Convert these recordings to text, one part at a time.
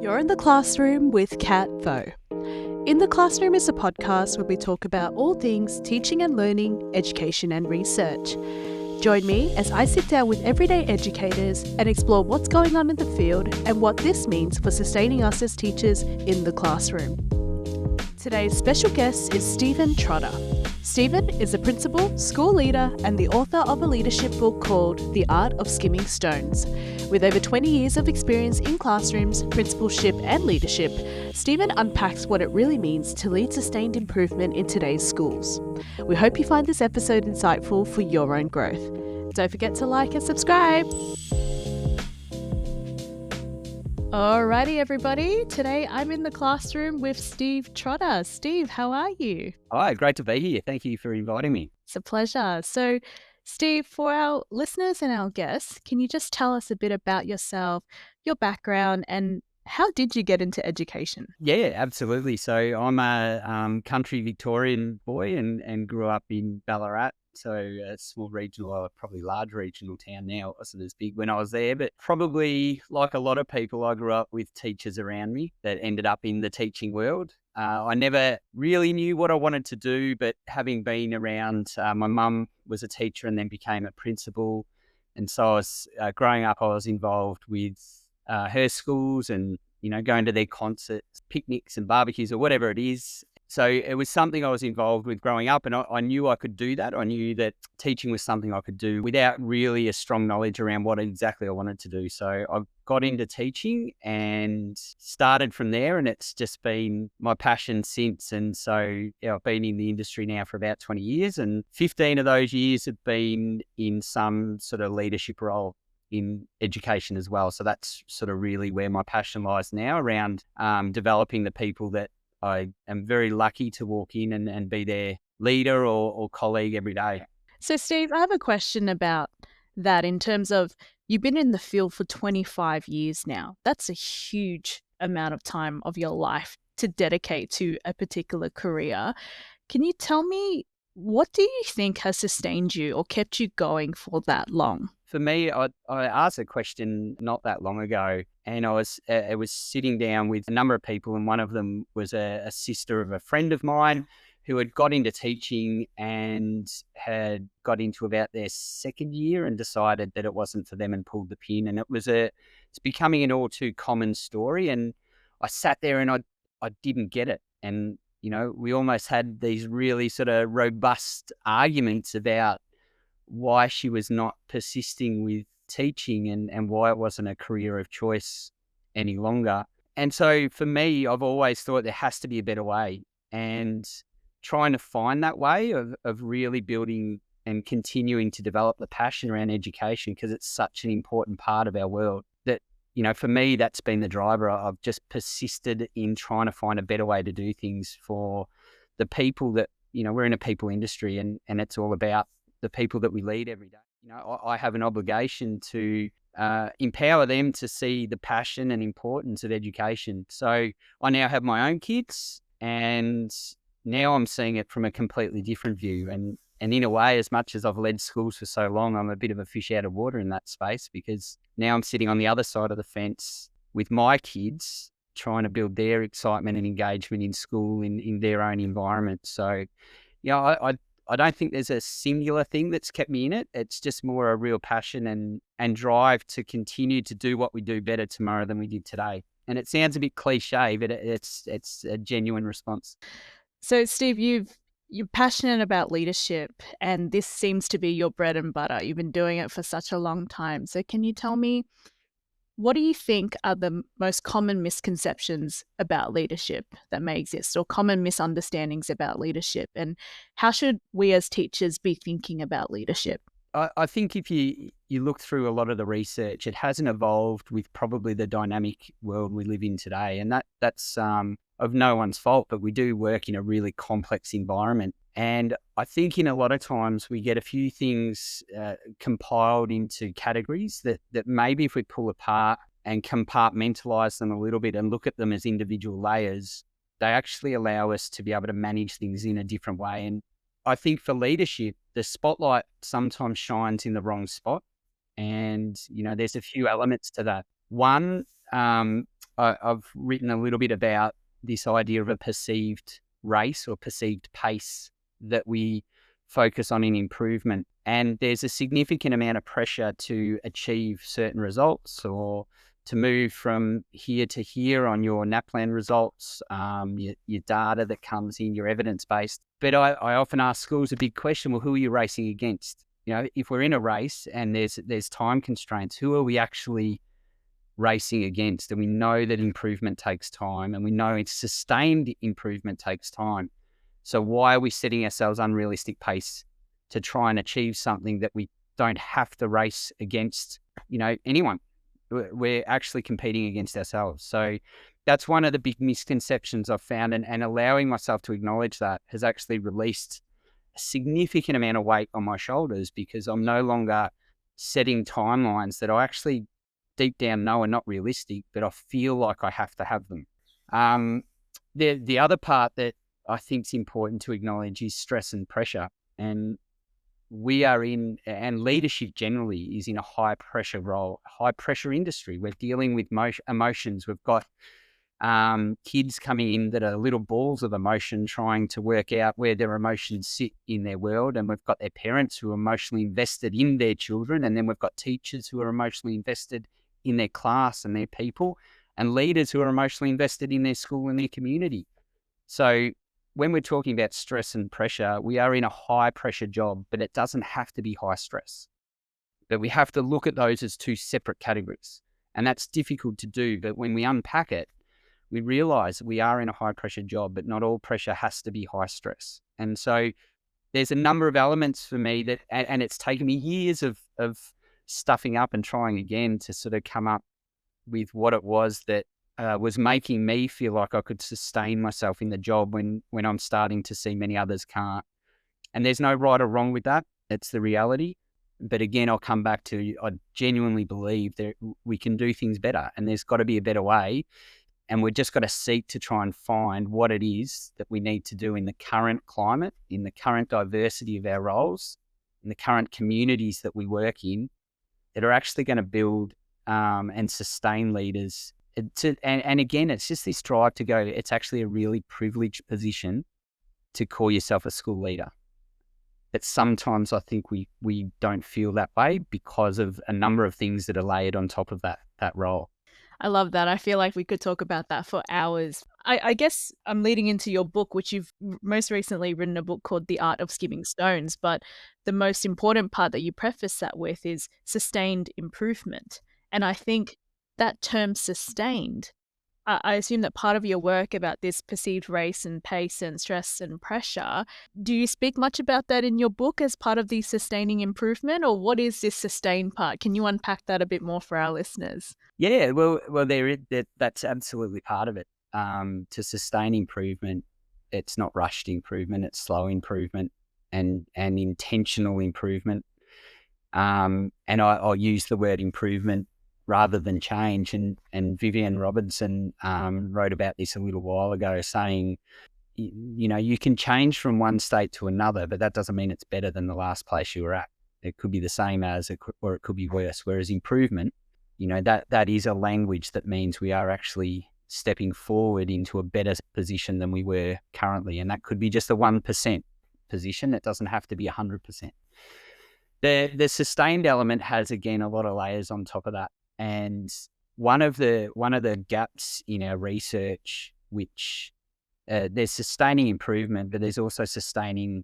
You're in the classroom with Cat Vo. In the Classroom is a podcast where we talk about all things teaching and learning, education and research. Join me as I sit down with everyday educators and explore what's going on in the field and what this means for sustaining us as teachers in the classroom. Today's special guest is Steven Trotter. Steven is a principal, school leader, and the author of a leadership book called The Art of Skimming Stones. With over 20 years of experience in classrooms, principalship, and leadership, Steven unpacks what it really means to lead sustained improvement in today's schools. We hope you find this episode insightful for your own growth. Don't forget to like and subscribe. Alrighty, everybody. Today I'm in the classroom with Steve Trotter. Steve, how are you? Hi, great to be here. Thank you for inviting me. It's a pleasure. So, Steve, for our listeners and our guests, can you just tell us a bit about yourself, your background, and how did you get into education? Yeah, absolutely. So I'm a country Victorian boy and grew up in Ballarat. So a small regional, probably large regional town now. It wasn't as big when I was there, but probably like a lot of people, I grew up with teachers around me that ended up in the teaching world. I never really knew what I wanted to do, but having been around, my mum was a teacher and then became a principal. And so I was, growing up, I was involved with her schools and, going to their concerts, picnics and barbecues or whatever it is. So it was something I was involved with growing up, and I knew I could do that. I knew that teaching was something I could do without really a strong knowledge around what exactly I wanted to do. So I got into teaching and started from there, and it's just been my passion since. And so I've been in the industry now for about 20 years, and 15 of those years have been in some sort of leadership role in education as well. So that's sort of really where my passion lies now, around developing the people that I am very lucky to walk in and be their leader or colleague every day. So, Steve, I have a question about that in terms of you've been in the field for 25 years now. That's a huge amount of time of your life to dedicate to a particular career. Can you tell me, what do you think has sustained you or kept you going for that long? For me, I asked a question not that long ago, and I was sitting down with a number of people, and one of them was a sister of a friend of mine who had got into teaching and had got into about their second year and decided that it wasn't for them and pulled the pin. And it's becoming an all too common story. And I sat there and I didn't get it. And, we almost had these really sort of robust arguments about why she was not persisting with teaching and why it wasn't a career of choice any longer. And so for me, I've always thought there has to be a better way, and trying to find that way of really building and continuing to develop the passion around education, because it's such an important part of our world that, for me, that's been the driver. I've just persisted in trying to find a better way to do things for the people that, we're in a people industry, and it's all about the people that we lead every day. I have an obligation to empower them to see the passion and importance of education. So I now have my own kids, and now I'm seeing it from a completely different view. And in a way, as much as I've led schools for so long, I'm a bit of a fish out of water in that space, because now I'm sitting on the other side of the fence with my kids, trying to build their excitement and engagement in school in their own environment. So, I don't think there's a singular thing that's kept me in it. It's just more a real passion and drive to continue to do what we do better tomorrow than we did today. And it sounds a bit cliche, but it's a genuine response. So, Steve, you're passionate about leadership, and this seems to be your bread and butter. You've been doing it for such a long time. So can you tell me, what do you think are the most common misconceptions about leadership that may exist, or common misunderstandings about leadership? And how should we as teachers be thinking about leadership? I think if you look through a lot of the research, it hasn't evolved with probably the dynamic world we live in today. And that's of no one's fault, but we do work in a really complex environment. And I think in a lot of times we get a few things compiled into categories that maybe if we pull apart and compartmentalize them a little bit and look at them as individual layers, they actually allow us to be able to manage things in a different way. And I think for leadership, the spotlight sometimes shines in the wrong spot. And, there's a few elements to that. One, I've written a little bit about this idea of a perceived race or perceived pace that we focus on in improvement. And there's a significant amount of pressure to achieve certain results or to move from here to here on your NAPLAN results, your data that comes in, your evidence-based. But I often ask schools a big question, well, who are you racing against? You know, if we're in a race and there's time constraints, who are we actually racing against? And we know that improvement takes time, and we know it's sustained improvement takes time. So why are we setting ourselves unrealistic pace to try and achieve something that we don't have to race against, anyone? We're actually competing against ourselves. So that's one of the big misconceptions I've found, and allowing myself to acknowledge that has actually released a significant amount of weight on my shoulders, because I'm no longer setting timelines that I actually deep down know are not realistic, but I feel like I have to have them. The other part that I think is important to acknowledge is stress and pressure. And and leadership generally is in a high pressure role, high pressure industry. We're dealing with emotions. We've got kids coming in that are little balls of emotion, trying to work out where their emotions sit in their world. And we've got their parents who are emotionally invested in their children. And then we've got teachers who are emotionally invested in their class and their people, and leaders who are emotionally invested in their school and their community. So when we're talking about stress and pressure, we are in a high pressure job, but it doesn't have to be high stress. But we have to look at those as two separate categories. And that's difficult to do. But when we unpack it, we realize we are in a high pressure job, but not all pressure has to be high stress. And so there's a number of elements for me that, and it's taken me years of stuffing up and trying again to sort of come up with what it was that was making me feel like I could sustain myself in the job when I'm starting to see many others can't. And there's no right or wrong with that. It's the reality. But again, I'll come back to, I genuinely believe that we can do things better, and there's got to be a better way. And we've just got to seek to try and find what it is that we need to do in the current climate, in the current diversity of our roles, in the current communities that we work in, that are actually going to build and sustain leaders. And again, it's just this drive to go, it's actually a really privileged position to call yourself a school leader. But sometimes I think we don't feel that way because of a number of things that are layered on top of that role. I love that. I feel like we could talk about that for hours. I guess I'm leading into your book, which you've most recently written a book called The Art of Skimming Stones. But the most important part that you preface that with is sustained improvement. And I think that term sustained, I assume that part of your work about this perceived race and pace and stress and pressure, do you speak much about that in your book as part of the sustaining improvement, or what is this sustained part? Can you unpack that a bit more for our listeners? Yeah, well, that's absolutely part of it. To sustain improvement, it's not rushed improvement; it's slow improvement and intentional improvement. And I'll use the word improvement rather than change. And Vivian Robinson wrote about this a little while ago, saying, you can change from one state to another, but that doesn't mean it's better than the last place you were at. It could be the same as, or it could be worse. Whereas improvement, that is a language that means we are actually stepping forward into a better position than we were currently. And that could be just a 1% position. It doesn't have to be 100%. The sustained element has, again, a lot of layers on top of that. And one of the gaps in our research, which there's sustaining improvement, but there's also sustaining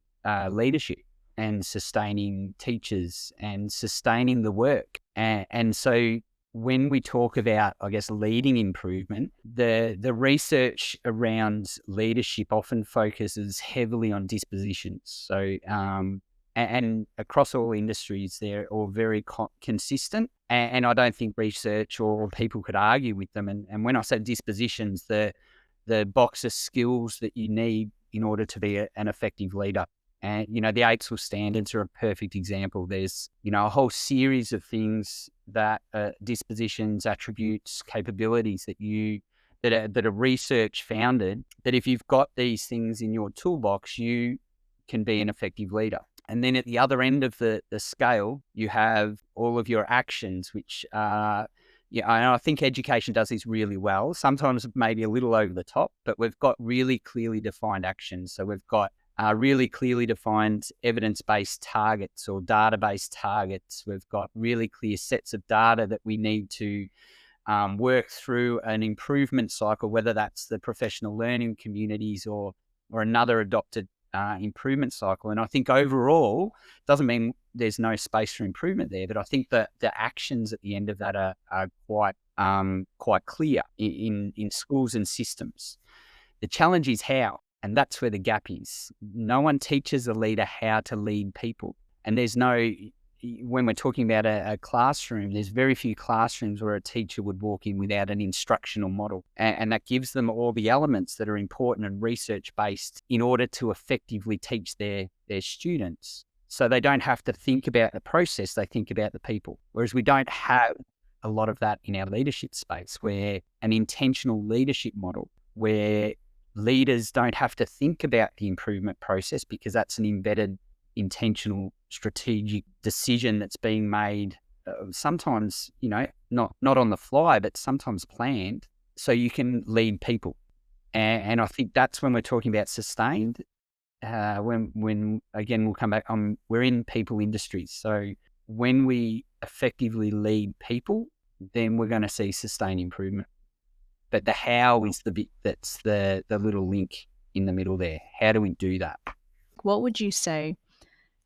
leadership and sustaining teachers and sustaining the work. And so when we talk about, I guess, leading improvement, the research around leadership often focuses heavily on dispositions. So and across all industries, they're all very consistent. And I don't think research or people could argue with them. And when I say dispositions, the box of skills that you need in order to be an effective leader. And, the 8 standards are a perfect example. There's, a whole series of things that dispositions, attributes, capabilities that are research founded, that if you've got these things in your toolbox, you can be an effective leader. And then at the other end of the scale, you have all of your actions, which are Yeah, I think education does this really well. Sometimes maybe a little over the top, but we've got really clearly defined actions. So we've got really clearly defined evidence-based targets or data-based targets. We've got really clear sets of data that we need to work through an improvement cycle, whether that's the professional learning communities or another adopted improvement cycle. And I think overall, doesn't mean there's no space for improvement there, but I think that the actions at the end of that are quite clear in schools and systems. The challenge is how, and that's where the gap is. No one teaches a leader how to lead people, and there's no. When we're talking about a classroom, there's very few classrooms where a teacher would walk in without an instructional model. And that gives them all the elements that are important and research-based in order to effectively teach their students. So they don't have to think about the process, they think about the people. Whereas we don't have a lot of that in our leadership space, where an intentional leadership model, where leaders don't have to think about the improvement process because that's an embedded intentional strategic decision that's being made sometimes, not on the fly, but sometimes planned, so you can lead people. And I think that's when we're talking about sustained, when again, we'll come back on, we're in people industries. So when we effectively lead people, then we're going to see sustained improvement. But the how is the bit that's the little link in the middle there. How do we do that? What would you say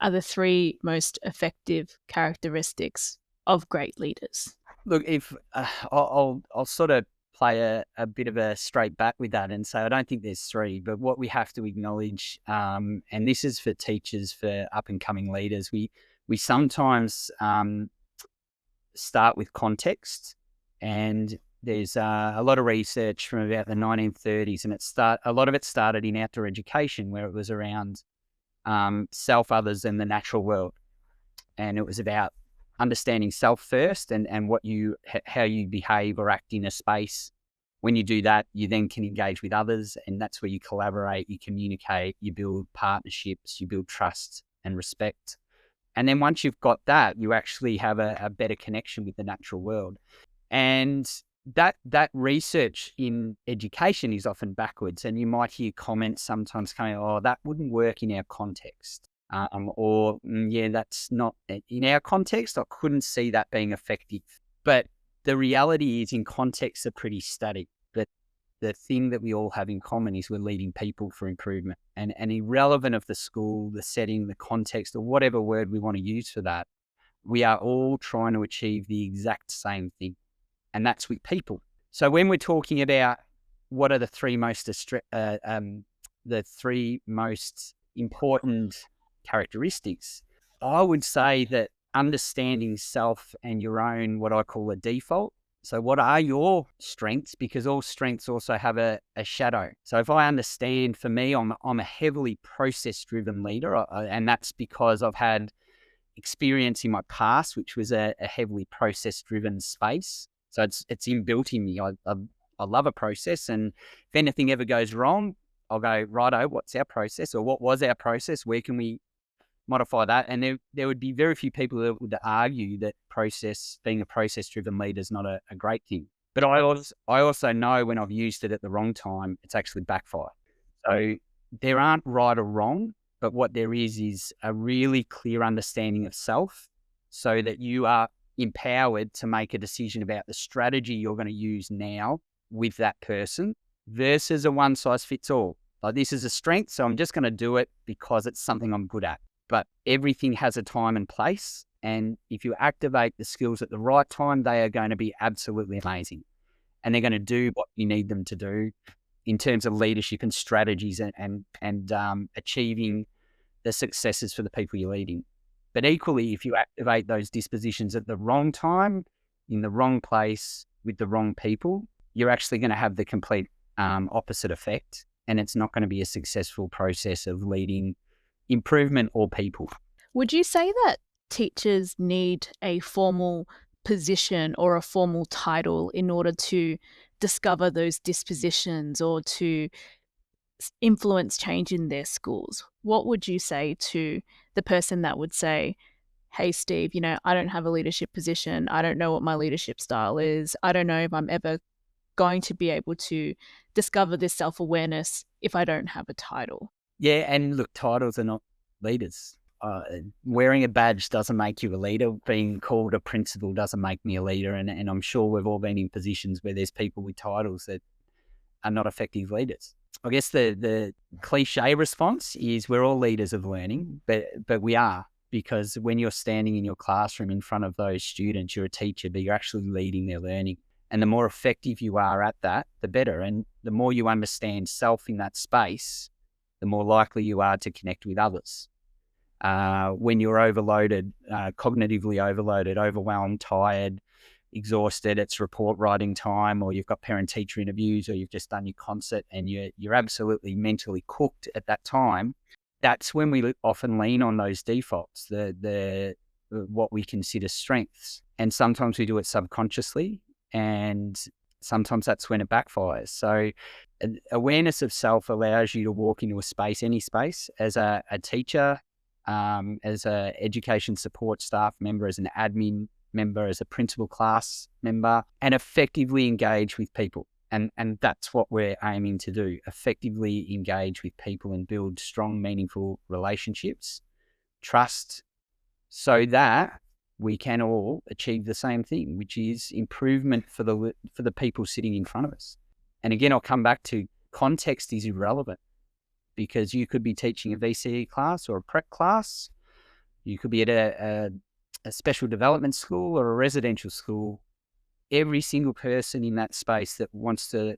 are the 3 most effective characteristics of great leaders? Look, if I'll sort of play a bit of a straight back with that and say I don't think there's 3, but what we have to acknowledge, and this is for teachers, for up and coming leaders, we sometimes start with context, and there's a lot of research from about the 1930s, and a lot of it started in outdoor education, where it was around self, others, and the natural world. And it was about understanding self first and how you behave or act in a space. When you do that, you then can engage with others, and that's where you collaborate, you communicate, you build partnerships, you build trust and respect. And then once you've got that, you actually have a better connection with the natural world. And that research in education is often backwards, and you might hear comments sometimes coming, "Oh, that wouldn't work in our context," yeah, that's not in our context. I couldn't see that being effective. But the reality is, in contexts are pretty static. But the thing that we all have in common is we're leading people for improvement, and irrelevant of the school, the setting, the context, or whatever word we want to use for that, we are all trying to achieve the exact same thing. And that's with people. So when we're talking about what are the 3 most important characteristics, I would say that understanding self and your own, what I call a default. So what are your strengths? Because all strengths also have a shadow. So if I understand, for me, I'm a heavily process-driven leader, and that's because I've had experience in my past, which was a heavily process-driven space. So it's inbuilt in me. I love a process, and if anything ever goes wrong, I'll go, righto, what's our process, or what was our process? Where can we modify that? And there would be very few people that would argue that being a process-driven leader is not a great thing. But I also know when I've used it at the wrong time, it's actually backfired. So there aren't right or wrong, but what there is a really clear understanding of self, so that you are empowered to make a decision about the strategy you're going to use now with that person, versus a one size fits all. Like, this is a strength, so I'm just going to do it because it's something I'm good at. But everything has a time and place. And if you activate the skills at the right time, they are going to be absolutely amazing. And they're going to do what you need them to do in terms of leadership and strategies and achieving the successes for the people you're leading. But equally, if you activate those dispositions at the wrong time, in the wrong place, with the wrong people, you're actually going to have the complete opposite effect. And it's not going to be a successful process of leading improvement or people. Would you say that teachers need a formal position or a formal title in order to discover those dispositions or to influence change in their schools? What would you say to the person that would say, hey, Steve, I don't have a leadership position. I don't know what my leadership style is. I don't know if I'm ever going to be able to discover this self-awareness if I don't have a title. Yeah, and look, titles are not leaders. Wearing a badge doesn't make you a leader. Being called a principal doesn't make me a leader. And I'm sure we've all been in positions where there's people with titles that are not effective leaders. I guess the cliche response is we're all leaders of learning, but we are, because when you're standing in your classroom in front of those students, you're a teacher, but you're actually leading their learning. And the more effective you are at that, the better. And the more you understand self in that space, the more likely you are to connect with others. When you're overloaded, cognitively overloaded, overwhelmed, tired, exhausted, it's report writing time, or you've got parent-teacher interviews, or you've just done your concert and you're absolutely mentally cooked at that time, that's when we often lean on those defaults, the what we consider strengths. And sometimes we do it subconsciously, and sometimes that's when it backfires. So awareness of self allows you to walk into a space, any space, as a teacher, as a education support staff member, as an admin member, as a principal class member, and effectively engage with people. And that's what we're aiming to do, effectively engage with people and build strong, meaningful relationships, trust, so that we can all achieve the same thing, which is improvement for the people sitting in front of us. And again, I'll come back to context is irrelevant, because you could be teaching a VCE class or a prep class. You could be at a special development school or a residential school. Every single person in that space that wants to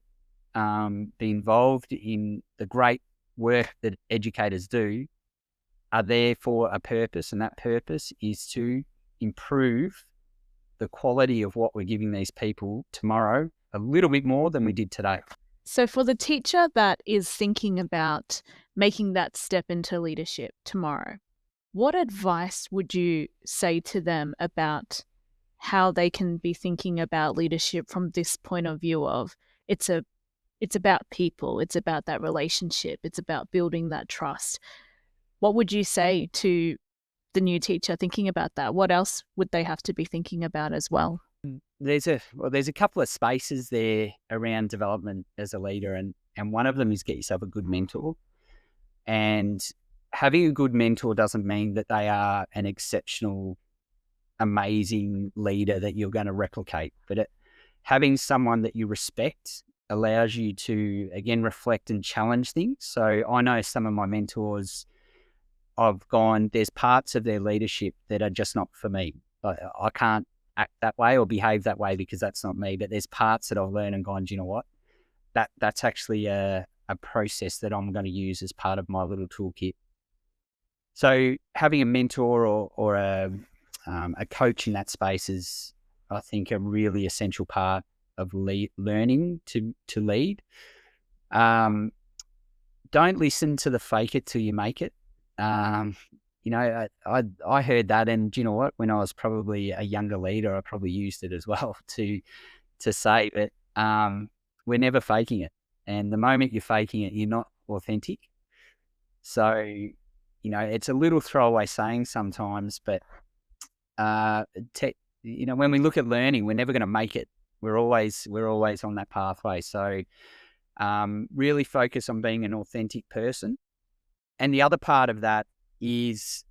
be involved in the great work that educators do are there for a purpose, and that purpose is to improve the quality of what we're giving these people tomorrow a little bit more than we did today. So for the teacher that is thinking about making that step into leadership tomorrow, what advice would you say to them about how they can be thinking about leadership from this point of view of it's about people, it's about that relationship, it's about building that trust? What would you say to the new teacher thinking about that? What else would they have to be thinking about as well? There's a couple of spaces there around development as a leader, and one of them is get yourself a good mentor. And having a good mentor doesn't mean that they are an exceptional, amazing leader that you're going to replicate, but having someone that you respect allows you to, again, reflect and challenge things. So I know some of my mentors, there's parts of their leadership that are just not for me. I can't act that way or behave that way because that's not me. But there's parts that I've learned and gone, do you know what? That's actually a process that I'm going to use as part of my little toolkit. So having a mentor or a coach in that space is, I think, a really essential part of learning to lead. Don't listen to the fake it till you make it. I heard that, and do you know what? When I was probably a younger leader, I probably used it as well to say that we're never faking it, and the moment you're faking it, you're not authentic. So, it's a little throwaway saying sometimes, but when we look at learning, we're never going to make it. We're always on that pathway. So, really focus on being an authentic person. And the other part of that is,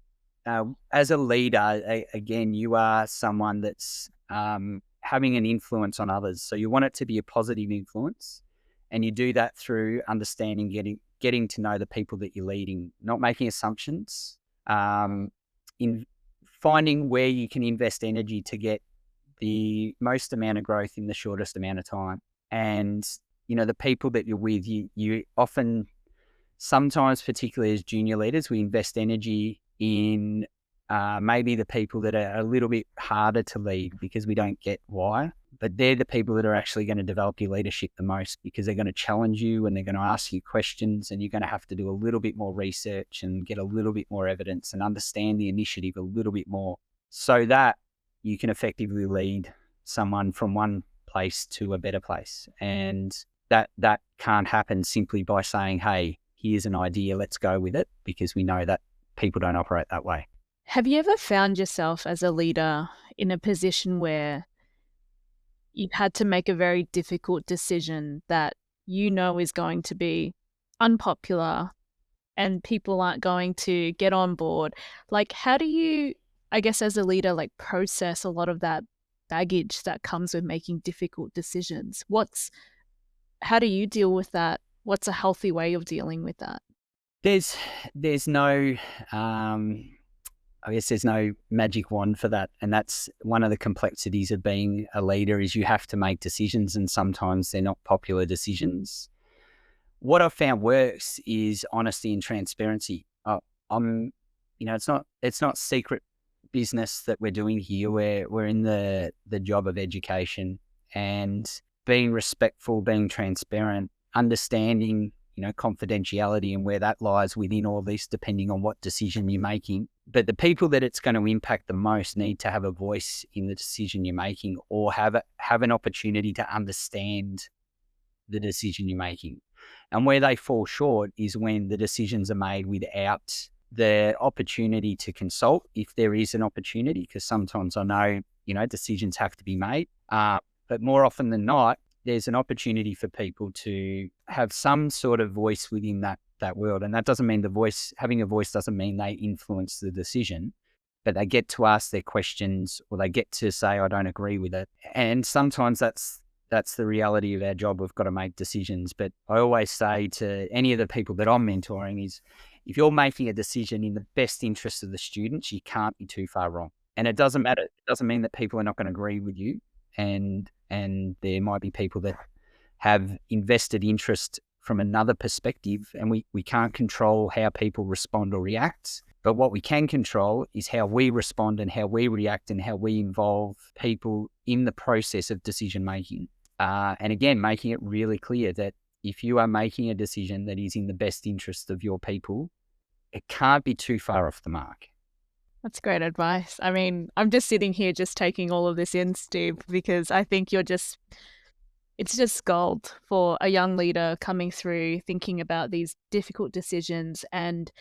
as a leader, again, you are someone that's having an influence on others. So you want it to be a positive influence, and you do that through understanding, getting to know the people that you're leading, not making assumptions, in finding where you can invest energy to get the most amount of growth in the shortest amount of time. And, the people that you're with, you often, sometimes, particularly as junior leaders, we invest energy in maybe the people that are a little bit harder to lead because we don't get why, but they're the people that are actually going to develop your leadership the most, because they're going to challenge you and they're going to ask you questions, and you're going to have to do a little bit more research and get a little bit more evidence and understand the initiative a little bit more, so that you can effectively lead someone from one place to a better place. And that can't happen simply by saying, hey, here's an idea, let's go with it, because we know that people don't operate that way. Have you ever found yourself as a leader in a position where you've had to make a very difficult decision that you know is going to be unpopular and people aren't going to get on board? Like, how do you, I guess, as a leader, like process a lot of that baggage that comes with making difficult decisions? How do you deal with that? What's a healthy way of dealing with that? There's there's no I guess there's no magic wand for that. And that's one of the complexities of being a leader is you have to make decisions, and sometimes they're not popular decisions. What I've found works is honesty and transparency. I'm, it's not secret business that we're doing here. We're in the job of education, and being respectful, being transparent, understanding, confidentiality and where that lies within all this, depending on what decision you're making. But the people that it's going to impact the most need to have a voice in the decision you're making, or have an opportunity to understand the decision you're making. And where they fall short is when the decisions are made without the opportunity to consult, if there is an opportunity, because sometimes I know, decisions have to be made. But more often than not, there's an opportunity for people to have some sort of voice within that world. And that doesn't mean having a voice doesn't mean they influence the decision, but they get to ask their questions, or they get to say, I don't agree with it. And sometimes that's the reality of our job. We've got to make decisions. But I always say to any of the people that I'm mentoring is, if you're making a decision in the best interest of the students, you can't be too far wrong. And it doesn't matter. It doesn't mean that people are not going to agree with you. And there might be people that have invested interest from another perspective, and we can't control how people respond or react. But what we can control is how we respond and how we react and how we involve people in the process of decision making. And again, making it really clear that if you are making a decision that is in the best interest of your people, it can't be too far off the mark. That's great advice. I mean, I'm just sitting here just taking all of this in, Steve, because I think it's just gold for a young leader coming through thinking about these difficult decisions. And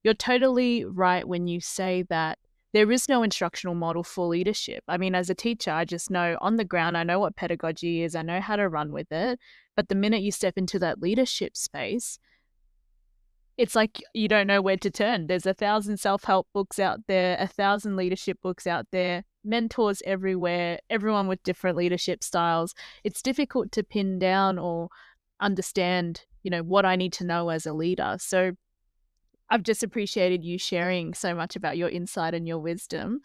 you're totally right when you say that there is no instructional model for leadership. I mean, as a teacher, I just know on the ground, I know what pedagogy is, I know how to run with it. But the minute you step into that leadership space, it's like you don't know where to turn. There's 1,000 self-help books out there, 1,000 leadership books out there, mentors everywhere, everyone with different leadership styles. It's difficult to pin down or understand, what I need to know as a leader. So I've just appreciated you sharing so much about your insight and your wisdom.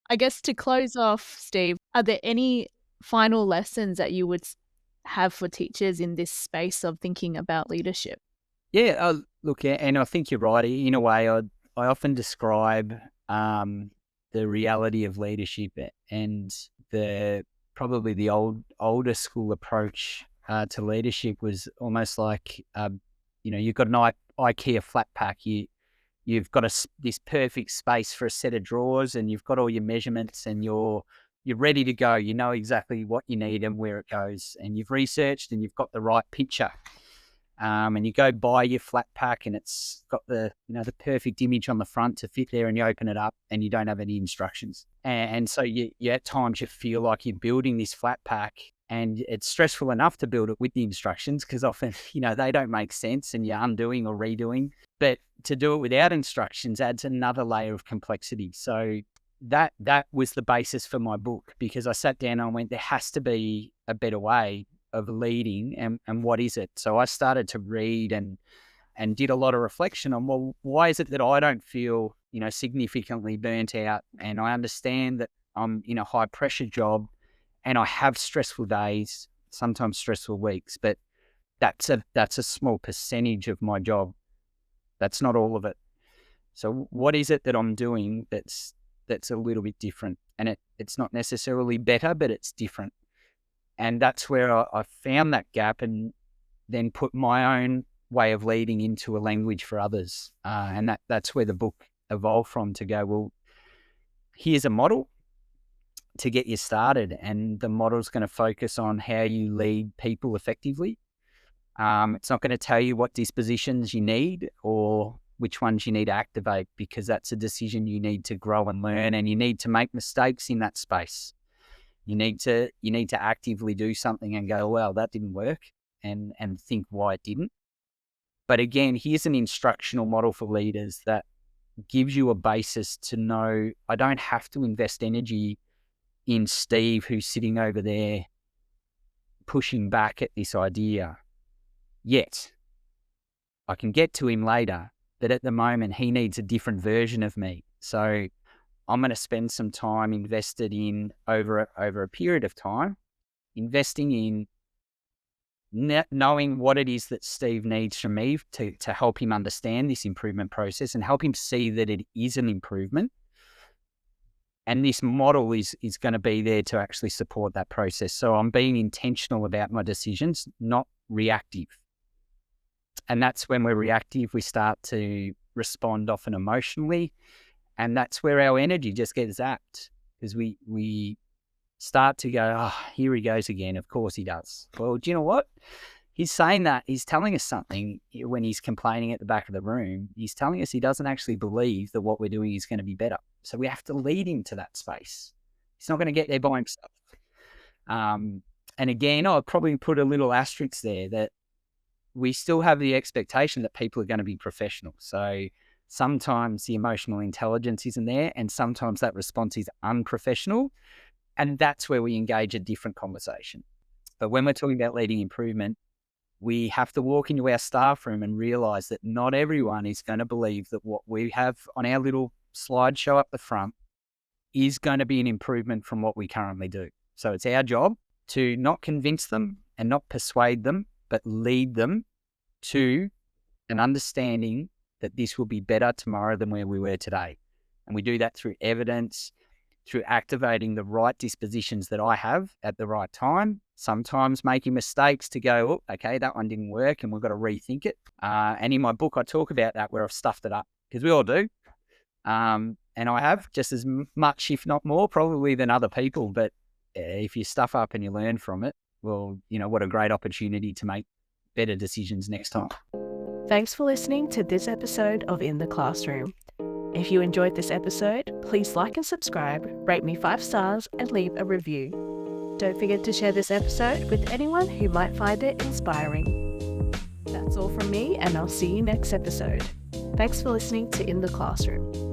I guess to close off, Steve, are there any final lessons that you would have for teachers in this space of thinking about leadership? Yeah, look, and I think you're right. In a way, I often describe the reality of leadership and probably the older school approach to leadership was almost like, you've got an IKEA flat pack. You've got this perfect space for a set of drawers, and you've got all your measurements, and you're ready to go. You know exactly what you need and where it goes, and you've researched, and you've got the right picture. And you go buy your flat pack, and it's got the perfect image on the front to fit there, and you open it up and you don't have any instructions. And so you at times you feel like you're building this flat pack, and it's stressful enough to build it with the instructions because often, they don't make sense and you're undoing or redoing. But to do it without instructions adds another layer of complexity. So that was the basis for my book, because I sat down and I went, there has to be a better way of leading, and what is it? So I started to read and did a lot of reflection on, well, why is it that I don't feel, significantly burnt out? And I understand that I'm in a high pressure job and I have stressful days, sometimes stressful weeks, but that's a small percentage of my job. That's not all of it. So what is it that I'm doing that's a little bit different? And it's not necessarily better, but it's different. And that's where I found that gap, and then put my own way of leading into a language for others. And that's where the book evolved from, to go, well, here's a model to get you started. And the model's going to focus on how you lead people effectively. It's not going to tell you what dispositions you need or which ones you need to activate, because that's a decision you need to grow and learn, and you need to make mistakes in that space. You need to actively do something and go, well, that didn't work, and think why it didn't. But again, here's an instructional model for leaders that gives you a basis to know I don't have to invest energy in Steve, who's sitting over there pushing back at this idea yet. I can get to him later, but at the moment he needs a different version of me. So I'm going to spend some time invested in over a period of time, investing in knowing what it is that Steve needs from me to help him understand this improvement process and help him see that it is an improvement. And this model is going to be there to actually support that process. So I'm being intentional about my decisions, not reactive. And that's when we're reactive, we start to respond often emotionally. And that's where our energy just gets zapped, because we start to go, oh, here he goes again. Of course he does. Well, do you know what? He's saying that, he's telling us something when he's complaining at the back of the room. He's telling us he doesn't actually believe that what we're doing is going to be better. So we have to lead him to that space. He's not going to get there by himself. And again, I'll probably put a little asterisk there that we still have the expectation that people are going to be professional. So sometimes the emotional intelligence isn't there, and sometimes that response is unprofessional. And that's where we engage a different conversation. But when we're talking about leading improvement, we have to walk into our staff room and realize that not everyone is going to believe that what we have on our little slideshow up the front is going to be an improvement from what we currently do. So it's our job to not convince them and not persuade them, but lead them to an understanding that this will be better tomorrow than where we were today. And we do that through evidence, through activating the right dispositions that I have at the right time, sometimes making mistakes to go, oh, okay, that one didn't work and we've got to rethink it. And in my book, I talk about that where I've stuffed it up, because we all do. And I have just as much, if not more, probably than other people. But if you stuff up and you learn from it, well, you know, what a great opportunity to make better decisions next time. Thanks for listening to this episode of In the Classroom. If you enjoyed this episode, please like and subscribe, rate me 5 stars, and leave a review. Don't forget to share this episode with anyone who might find it inspiring. That's all from me, and I'll see you next episode. Thanks for listening to In the Classroom.